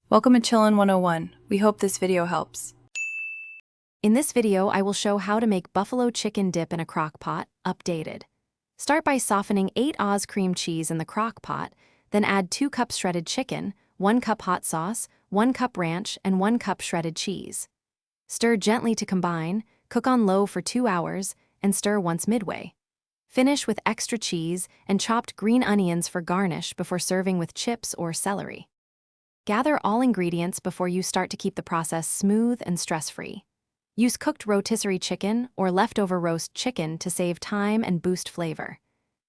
Welcome to Chillin' 101. We hope this video helps. In this video, I will show how to make buffalo chicken dip in a crock pot, updated. Start by softening 8 Oz cream cheese in the crock pot, then add 2 cups shredded chicken, 1 cup hot sauce, 1 cup ranch, and 1 cup shredded cheese. Stir gently to combine, cook on low for 2 hours, and stir once midway. Finish with extra cheese and chopped green onions for garnish before serving with chips or celery. Gather all ingredients before you start to keep the process smooth and stress-free. Use cooked rotisserie chicken or leftover roast chicken to save time and boost flavor.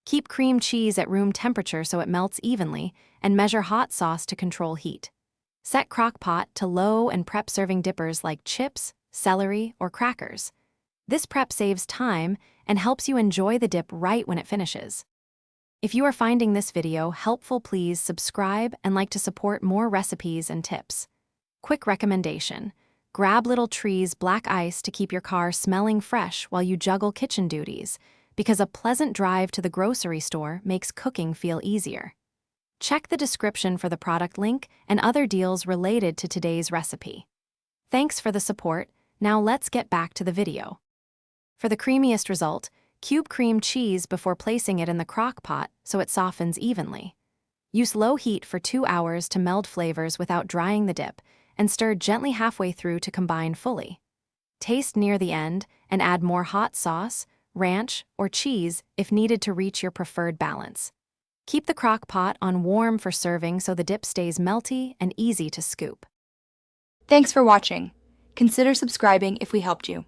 Keep cream cheese at room temperature so it melts evenly, and measure hot sauce to control heat. Set crock pot to low and prep serving dippers like chips, celery, or crackers. This prep saves time and helps you enjoy the dip right when it finishes. If you are finding this video helpful, please subscribe and like to support more recipes and tips. Quick recommendation: grab Little Tree's black ice to keep your car smelling fresh while you juggle kitchen duties, because a pleasant drive to the grocery store makes cooking feel easier. Check the description for the product link and other deals related to today's recipe. Thanks for the support. Now let's get back to the video. For the creamiest result, cube cream cheese before placing it in the crock pot so it softens evenly. Use low heat for 2 hours to meld flavors without drying the dip, and stir gently halfway through to combine fully. Taste near the end and add more hot sauce, ranch, or cheese if needed to reach your preferred balance. Keep the crock pot on warm for serving so the dip stays melty and easy to scoop. Thanks for watching. Consider subscribing if we helped you.